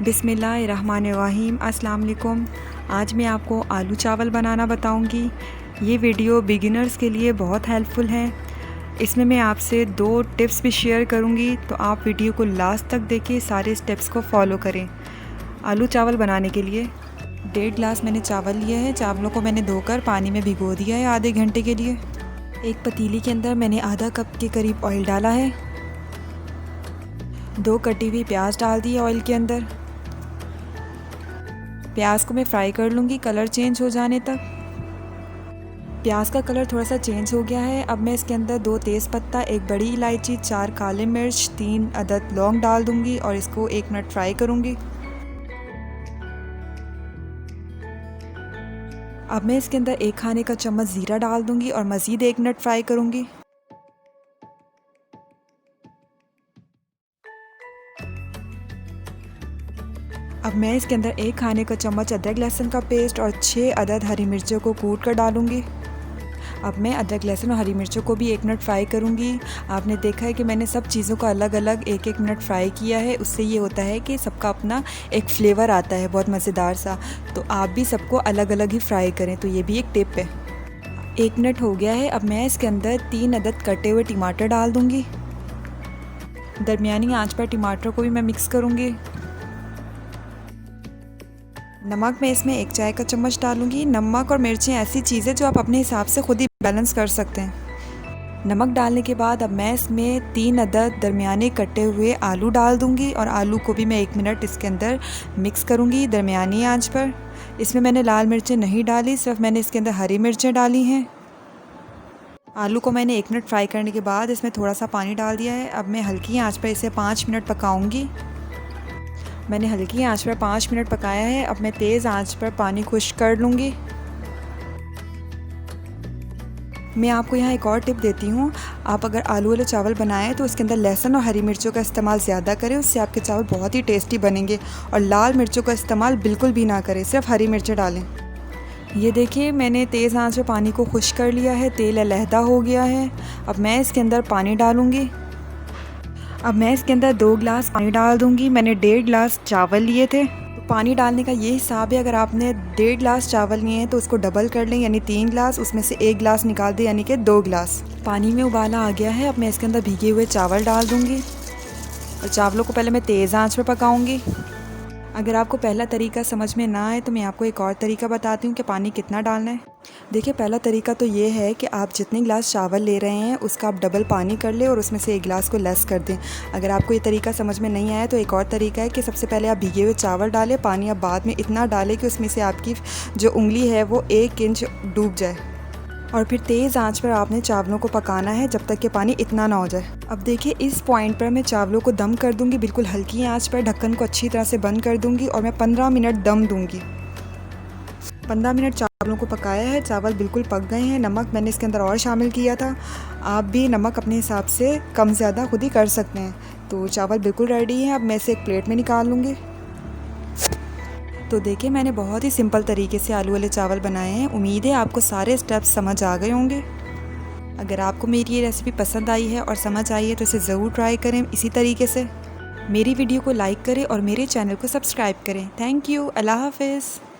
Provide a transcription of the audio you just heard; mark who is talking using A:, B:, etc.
A: बिस्मिल्लाहिर्रहमानिर्रहीम। अस्सलाम वालेकुम। आज मैं आपको आलू चावल बनाना बताऊंगी। ये वीडियो बिगिनर्स के लिए बहुत हेल्पफुल है। इसमें मैं आपसे 2 टिप्स भी शेयर करूंगी, तो आप वीडियो को लास्ट तक देखिए, सारे स्टेप्स को फॉलो करें। आलू चावल बनाने के लिए 1.5 गिलास मैंने चावल लिए हैं। चावलों को मैंने धोकर पानी में भिगो दिया है आधे घंटे के लिए। एक पतीली के अंदर मैंने आधा कप के करीब ऑयल डाला है। 2 कटी हुई प्याज डाल दी है ऑयल के अंदर। प्याज को मैं फ्राई कर लूँगी कलर चेंज हो जाने तक। प्याज का कलर थोड़ा सा चेंज हो गया है। अब मैं इसके अंदर 2 तेज़पत्ता, 1 बड़ी इलायची, 4 काले मिर्च, 3 अदद लौंग डाल दूँगी और इसको 1 मिनट फ्राई करूँगी। अब मैं इसके अंदर 1 खाने का चम्मच ज़ीरा डाल दूँगी और मज़ीद 1 मिनट फ्राई करूँगी। अब मैं इसके अंदर 1 खाने का चम्मच अदरक लहसुन का पेस्ट और 6 अदद हरी मिर्चों को कूट कर डालूँगी। अब मैं अदरक लहसुन और हरी मिर्चों को भी 1 मिनट फ्राई करूँगी। आपने देखा है कि मैंने सब चीज़ों को अलग अलग 1-1 मिनट फ्राई किया है। उससे ये होता है कि सबका अपना एक फ्लेवर आता है, बहुत मज़ेदार सा। तो आप भी सबको अलग अलग ही फ्राई करें, तो ये भी एक टिप है। 1 मिनट हो गया है। अब मैं इसके अंदर 3 अदद कटे हुए टमाटर डाल दूँगी। दरमियानी आंच पर टमाटर को भी मैं मिक्स करूँगी। नमक मैं इसमें 1 चाय का चम्मच डालूंगी। नमक और मिर्चें ऐसी चीज़ें जो आप अपने हिसाब से खुद ही बैलेंस कर सकते हैं। नमक डालने के बाद अब मैं इसमें 3 अदद दरमियाने कटे हुए आलू डाल दूंगी और आलू को भी मैं 1 मिनट इसके अंदर मिक्स करूंगी दरमियानी आंच पर। इसमें मैंने लाल मिर्चें नहीं डाली, सिर्फ मैंने इसके अंदर हरी मिर्चें डाली हैं। आलू को मैंने 1 मिनट फ्राई करने के बाद इसमें थोड़ा सा पानी डाल दिया है। अब मैं हल्की आँच पर इसे 5 मिनट पकाऊँगी। मैंने हल्की आंच पर 5 मिनट पकाया है। अब मैं तेज़ आंच पर पानी खुश्क कर लूँगी। मैं आपको यहाँ एक और टिप देती हूँ। आप अगर आलू वाले चावल बनाएं तो उसके अंदर लहसुन और हरी मिर्चों का इस्तेमाल ज़्यादा करें, उससे आपके चावल बहुत ही टेस्टी बनेंगे। और लाल मिर्चों का इस्तेमाल बिल्कुल भी ना करें, सिर्फ हरी मिर्चें डालें। ये देखिए, मैंने तेज़ आंच पर पानी को खुश्क कर लिया है, तेल अलहदा हो गया है। अब मैं इसके अंदर पानी डालूँगी। अब मैं इसके अंदर 2 गिलास पानी डाल दूंगी। मैंने 1.5 गिलास चावल लिए थे, तो पानी डालने का ये हिसाब है। अगर आपने 1.5 गिलास चावल लिए हैं तो उसको डबल कर लें, यानी 3 गिलास, उसमें से 1 गिलास निकाल दें, यानी कि 2 गिलास। पानी में उबाला आ गया है। अब मैं इसके अंदर भीगे हुए चावल डाल दूँगी और चावलों को पहले मैं तेज़ आँच पर पकाऊँगी। अगर आपको पहला तरीका समझ में ना आए तो मैं आपको एक और तरीका बताती हूँ कि पानी कितना डालना है। देखिए, पहला तरीका तो ये है कि आप जितने गिलास चावल ले रहे हैं उसका आप डबल पानी कर लें और उसमें से 1 गिलास को लेस कर दें। अगर आपको ये तरीका समझ में नहीं आया तो एक और तरीका है कि सबसे पहले आप भीगे हुए चावल डालें, पानी आप बाद में इतना डालें कि उसमें से आपकी जो उंगली है वो 1 इंच डूब जाए, और फिर तेज़ आंच पर आपने चावलों को पकाना है जब तक कि पानी इतना ना हो जाए। अब देखिए, इस पॉइंट पर मैं चावलों को दम कर दूंगी। बिल्कुल हल्की आंच पर ढक्कन को अच्छी तरह से बंद कर दूंगी और मैं 15 मिनट दम दूंगी। 15 मिनट चावलों को पकाया है, चावल बिल्कुल पक गए हैं। नमक मैंने इसके अंदर और शामिल किया था। आप भी नमक अपने हिसाब से कम ज़्यादा खुद ही कर सकते हैं। तो चावल बिल्कुल रेडी है। अब मैं इसे एक प्लेट में निकाल लूँगी। तो देखिए, मैंने बहुत ही सिंपल तरीके से आलू वाले चावल बनाए हैं। उम्मीद है आपको सारे स्टेप्स समझ आ गए होंगे। अगर आपको मेरी ये रेसिपी पसंद आई है और समझ आई है तो इसे ज़रूर ट्राई करें इसी तरीके से। मेरी वीडियो को लाइक करें और मेरे चैनल को सब्सक्राइब करें। Thank you. अल्लाह हाफ़िज़।